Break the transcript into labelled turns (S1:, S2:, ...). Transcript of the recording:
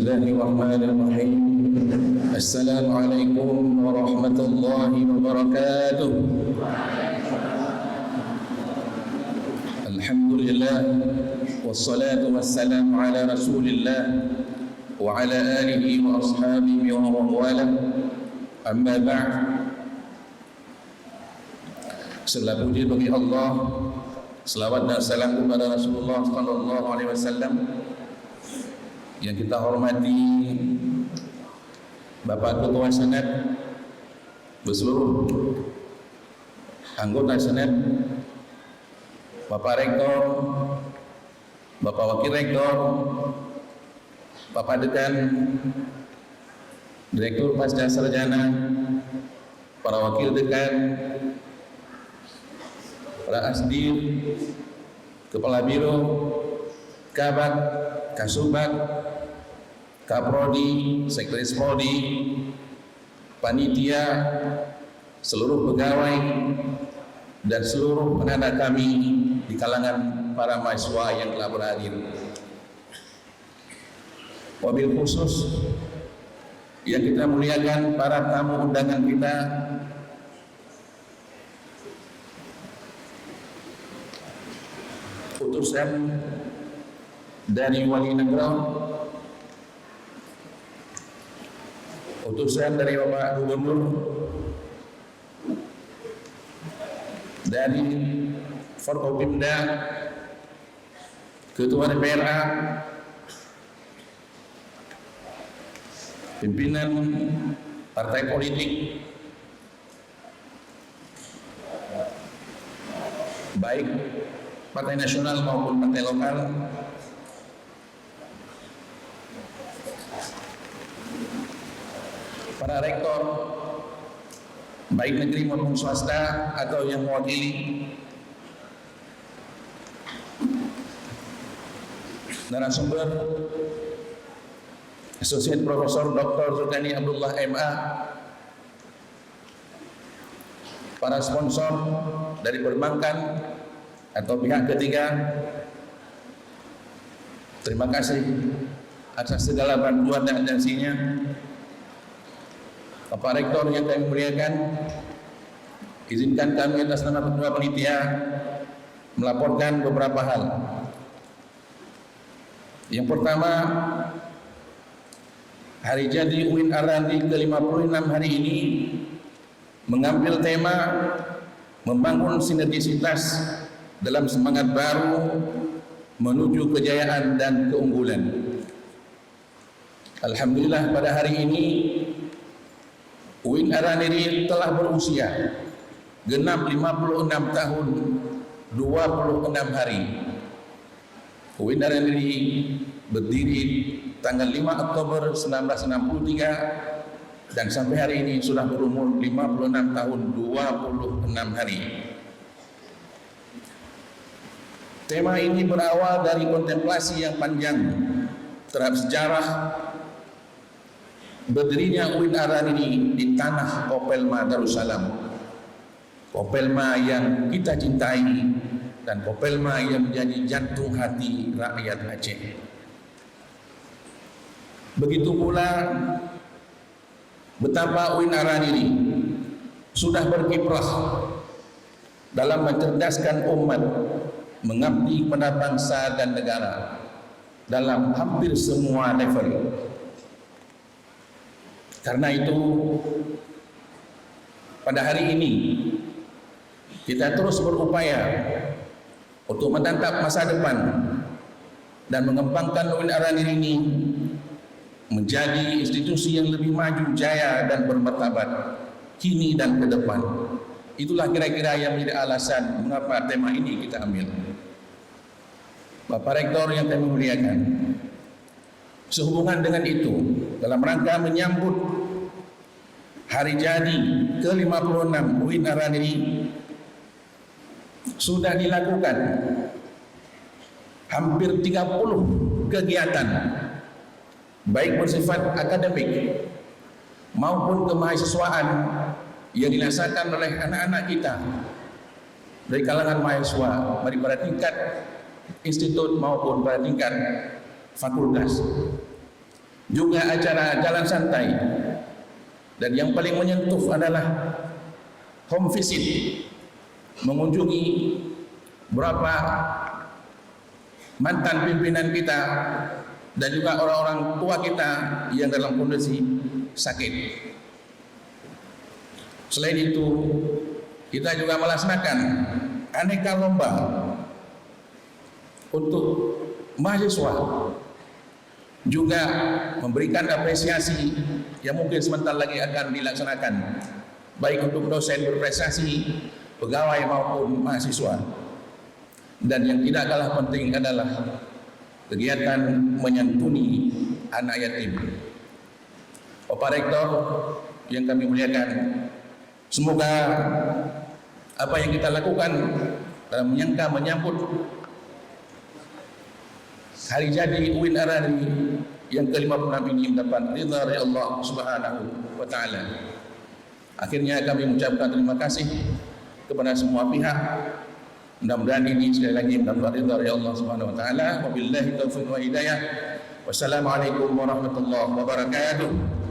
S1: Bismillahirrahmanirrahim. Assalamualaikum warahmatullahi wabarakatuh. Alhamdulillah, wassalatu wassalamu ala rasulillah wa ala alihi wa ashabihi wa mawala. Amma ba'd. Segala puji bagi Allah, selawat dan salam kepada Rasulullah sallallahu alaihi wasallam. Yang kita hormati Bapak Ketua Senat berseluruh anggota Senat, Bapak Rektor, Bapak Wakil Rektor, Bapak Dekan, Direktur Pasca Sarjana, para Wakil Dekan, para Asdir, Kepala Biro, Kabak, Kasubag, Kaprodi, Sekretaris Prodi, panitia, seluruh pegawai, dan seluruh anak-anak kami di kalangan para mahasiswa yang telah berhadir. Wabil khusus yang kita muliakan para tamu undangan kita, utusan dari Wali Negara, utusan dari Bapak Gubernur, dari Forkopimda, Ketua DPRA, pimpinan partai politik, baik partai nasional maupun partai lokal, para rektor baik negeri maupun swasta atau yang mewakili, narasumber Asosiat Profesor Dr. Sultani Abdullah MA, para sponsor dari perbankan atau pihak ketiga, terima kasih atas segala bantuan dan atensinya. Bapak Rektor yang kami muliakan, izinkan kami atas nama Ketua Panitia melaporkan beberapa hal. Yang pertama, hari jadi UIN Arani ke-56 hari ini mengambil tema membangun sinergisitas dalam semangat baru menuju kejayaan dan keunggulan. Alhamdulillah pada hari ini UIN Araniri telah berusia genap 56 tahun 26 hari. UIN Araniri berdiri tanggal 5 Oktober 1963 dan sampai hari ini sudah berumur 56 tahun 26 hari. Tema ini berawal dari kontemplasi yang panjang terhadap sejarah berdirinya UIN Araniri di tanah Kopelma Darussalam, Kopelma yang kita cintai dan Kopelma yang menjadi jantung hati rakyat Aceh. Begitu pula betapa UIN Araniri sudah berkiprah dalam mencerdaskan umat, mengabdi pada bangsa dan negara dalam hampir semua level. Karena itu pada hari ini kita terus berupaya untuk menatap masa depan dan mengembangkan UIN Araniri ini menjadi institusi yang lebih maju, jaya dan bermartabat kini dan ke depan. Itulah kira-kira yang menjadi alasan mengapa tema ini kita ambil. Bapak Rektor yang kami muliakan, sehubungan dengan itu, dalam rangka menyambut hari jadi ke-56 UIN Araniri sudah dilakukan hampir 30 kegiatan baik bersifat akademik maupun kemahasiswaan yang dilaksanakan oleh anak-anak kita dari kalangan mahasiswa baik pada tingkat institut maupun pada tingkat fakultas. juga acara jalan santai, dan yang paling menyentuh adalah home visit, mengunjungi beberapa mantan pimpinan kita dan juga orang-orang tua kita yang dalam kondisi sakit. Selain itu, kita juga melaksanakan aneka lomba untuk mahasiswa, juga memberikan apresiasi yang mungkin sebentar lagi akan dilaksanakan, baik untuk dosen berprestasi, pegawai maupun mahasiswa. Dan yang tidak kalah penting adalah kegiatan menyantuni anak yatim. Bapak Rektor yang kami muliakan, semoga apa yang kita lakukan dalam menyambut hari jadi UIN Arani yang ke-56 ini mendapat ridha dari Allah Subhanahu wa taala. Akhirnya kami mengucapkan terima kasih kepada semua pihak. Mudah-mudahan ini sekali lagi mendapat ridha dari Allah Subhanahu wa taala. Wabillahi taufiq wa hidayah. Wassalamualaikum warahmatullahi wabarakatuh.